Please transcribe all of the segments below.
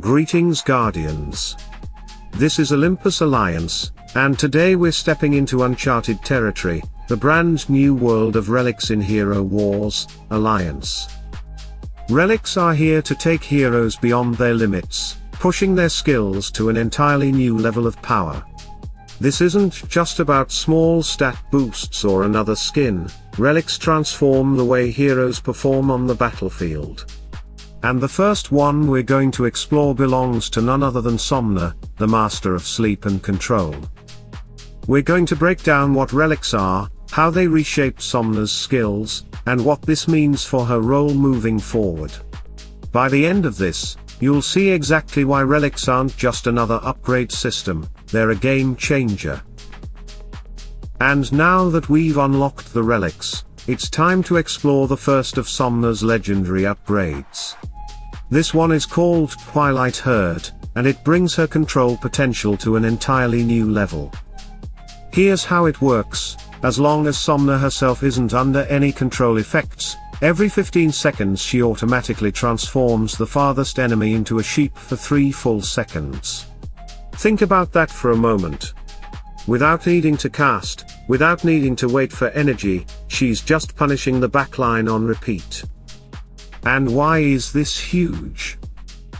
Greetings Guardians. This is Olympus Alliance, and today we're stepping into uncharted territory, the brand new world of Relics in Hero Wars, Alliance. Relics are here to take heroes beyond their limits, pushing their skills to an entirely new level of power. This isn't just about small stat boosts or another skin, Relics transform the way heroes perform on the battlefield. And the first one we're going to explore belongs to none other than Somna, the master of sleep and control. We're going to break down what relics are, how they reshape Somna's skills, and what this means for her role moving forward. By the end of this, you'll see exactly why relics aren't just another upgrade system, they're a game changer. And now that we've unlocked the relics, it's time to explore the first of Somna's legendary upgrades. This one is called Twilight Herd, and it brings her control potential to an entirely new level. Here's how it works: as long as Somna herself isn't under any control effects, every 15 seconds she automatically transforms the farthest enemy into a sheep for 3 full seconds. Think about that for a moment. Without needing to cast, without needing to wait for energy, she's just punishing the backline on repeat. And why is this huge?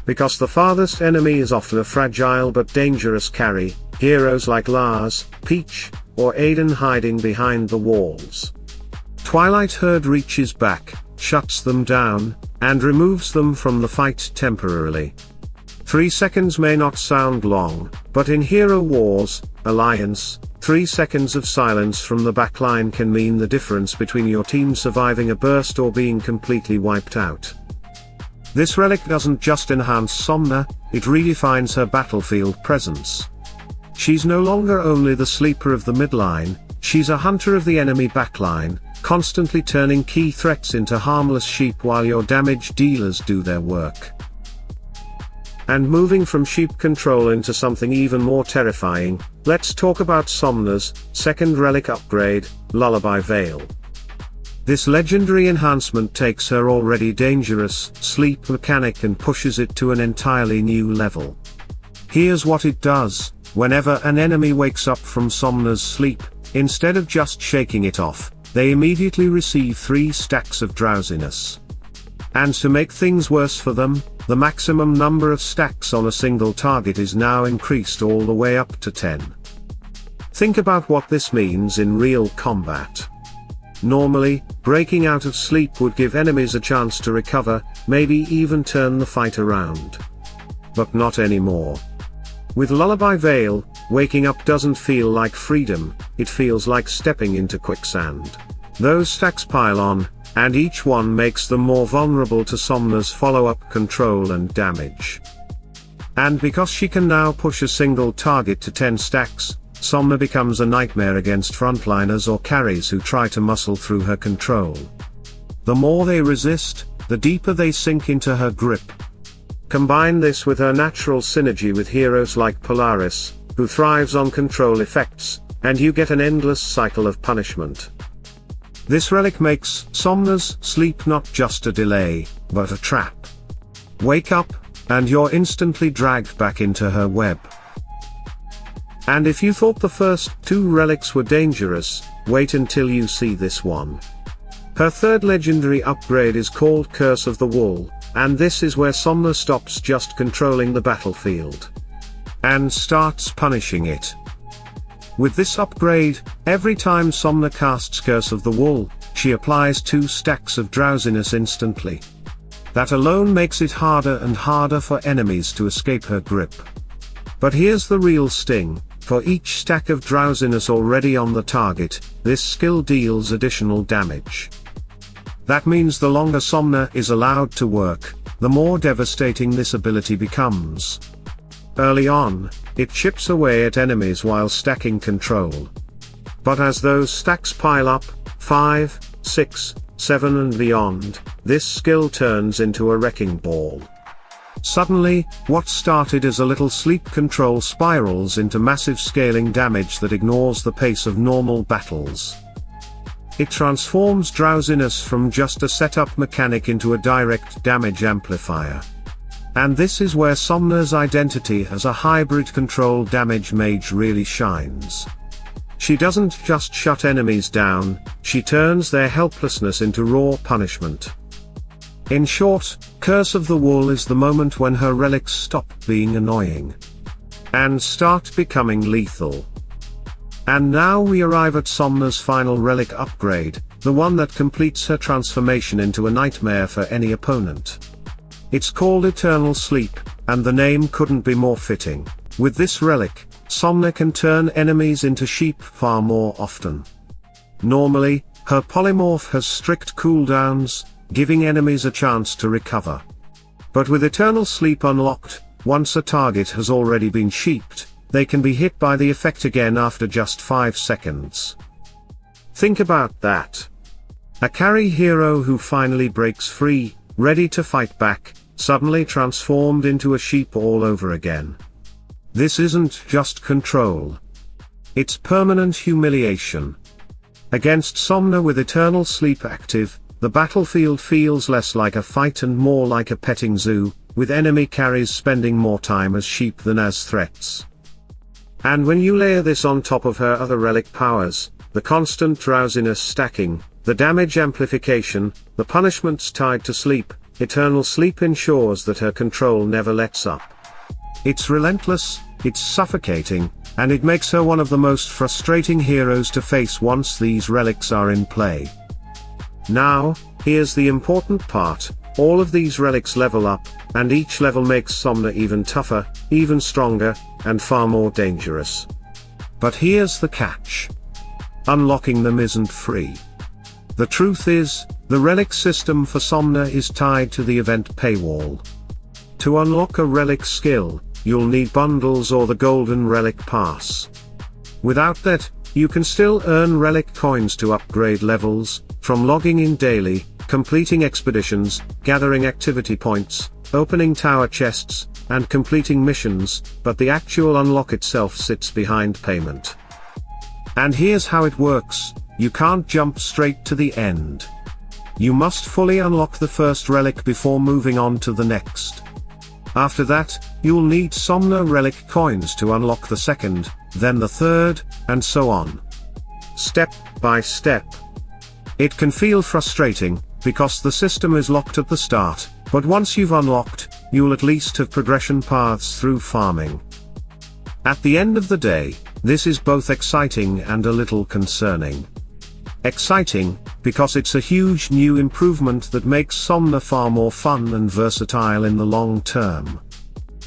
Because the farthest enemy is often a fragile but dangerous carry, heroes like Lars, Peach, or Aiden hiding behind the walls. Twilight Herd reaches back, shuts them down, and removes them from the fight temporarily. 3 seconds may not sound long, but in Hero Wars, Alliance, 3 seconds of silence from the backline can mean the difference between your team surviving a burst or being completely wiped out. This relic doesn't just enhance Somna, it redefines her battlefield presence. She's no longer only the sleeper of the midline, she's a hunter of the enemy backline, constantly turning key threats into harmless sheep while your damage dealers do their work. And moving from sheep control into something even more terrifying, let's talk about Somna's second relic upgrade, Lullaby Veil. This legendary enhancement takes her already dangerous sleep mechanic and pushes it to an entirely new level. Here's what it does: whenever an enemy wakes up from Somna's sleep, instead of just shaking it off, they immediately receive 3 stacks of drowsiness. And to make things worse for them, the maximum number of stacks on a single target is now increased all the way up to 10. Think about what this means in real combat. Normally, breaking out of sleep would give enemies a chance to recover, maybe even turn the fight around. But not anymore. With Lullaby Veil, waking up doesn't feel like freedom, it feels like stepping into quicksand. Those stacks pile on, and each one makes them more vulnerable to Somna's follow-up control and damage. And because she can now push a single target to 10 stacks, Somna becomes a nightmare against frontliners or carries who try to muscle through her control. The more they resist, the deeper they sink into her grip. Combine this with her natural synergy with heroes like Polaris, who thrives on control effects, and you get an endless cycle of punishment. This relic makes Somna's sleep not just a delay, but a trap. Wake up, and you're instantly dragged back into her web. And if you thought the first 2 relics were dangerous, wait until you see this one. Her third legendary upgrade is called Curse of the Wool, and this is where Somna stops just controlling the battlefield and starts punishing it. With this upgrade, every time Somna casts Curse of the Wool, she applies 2 stacks of drowsiness instantly. That alone makes it harder and harder for enemies to escape her grip. But here's the real sting: for each stack of drowsiness already on the target, this skill deals additional damage. That means the longer Somna is allowed to work, the more devastating this ability becomes. Early on, it chips away at enemies while stacking control. But as those stacks pile up, 5, 6, 7 and beyond, this skill turns into a wrecking ball. Suddenly, what started as a little sleep control spirals into massive scaling damage that ignores the pace of normal battles. It transforms drowsiness from just a setup mechanic into a direct damage amplifier. And this is where Somna's identity as a hybrid control damage mage really shines. She doesn't just shut enemies down, she turns their helplessness into raw punishment. In short, Curse of the Wool is the moment when her relics stop being annoying and start becoming lethal. And now we arrive at Somna's final relic upgrade, the one that completes her transformation into a nightmare for any opponent. It's called Eternal Sleep, and the name couldn't be more fitting. With this relic, Somna can turn enemies into sheep far more often. Normally, her polymorph has strict cooldowns, giving enemies a chance to recover. But with Eternal Sleep unlocked, once a target has already been sheeped, they can be hit by the effect again after just 5 seconds. Think about that. A carry hero who finally breaks free, ready to fight back, suddenly transformed into a sheep all over again. This isn't just control. It's permanent humiliation. Against Somna with Eternal Sleep active, the battlefield feels less like a fight and more like a petting zoo, with enemy carries spending more time as sheep than as threats. And when you layer this on top of her other relic powers, the constant drowsiness stacking, the damage amplification, the punishments tied to sleep, Eternal Sleep ensures that her control never lets up. It's relentless, it's suffocating, and it makes her one of the most frustrating heroes to face once these relics are in play. Now, here's the important part, all of these relics level up, and each level makes Somna even tougher, even stronger, and far more dangerous. But here's the catch. Unlocking them isn't free. The truth is, the relic system for Somna is tied to the event paywall. To unlock a relic skill, you'll need bundles or the golden relic pass. Without that, you can still earn relic coins to upgrade levels, from logging in daily, completing expeditions, gathering activity points, opening tower chests, and completing missions, but the actual unlock itself sits behind payment. And here's how it works, you can't jump straight to the end. You must fully unlock the first relic before moving on to the next. After that, you'll need Somna relic coins to unlock the second, then the third, and so on. Step by step. It can feel frustrating, because the system is locked at the start, but once you've unlocked, you'll at least have progression paths through farming. At the end of the day, this is both exciting and a little concerning. Exciting, because it's a huge new improvement that makes Somna far more fun and versatile in the long term.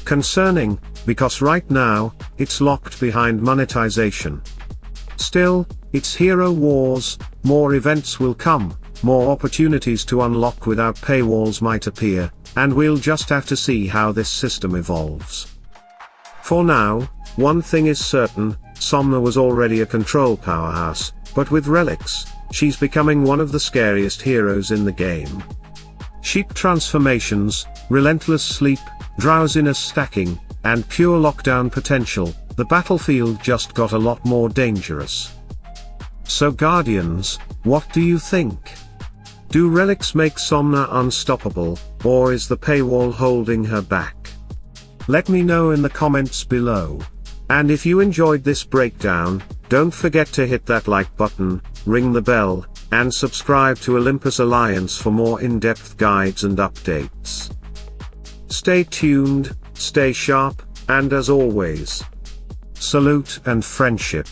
Concerning, because right now, it's locked behind monetization. Still, it's Hero Wars, more events will come, more opportunities to unlock without paywalls might appear, and we'll just have to see how this system evolves. For now, one thing is certain, Somna was already a control powerhouse, but with relics, she's becoming one of the scariest heroes in the game. Sheep transformations, relentless sleep, drowsiness stacking, and pure lockdown potential, the battlefield just got a lot more dangerous. So Guardians, what do you think? Do relics make Somna unstoppable, or is the paywall holding her back? Let me know in the comments below. And if you enjoyed this breakdown, don't forget to hit that like button, ring the bell, and subscribe to Olympus Alliance for more in-depth guides and updates. Stay tuned, stay sharp, and as always, salute and friendship.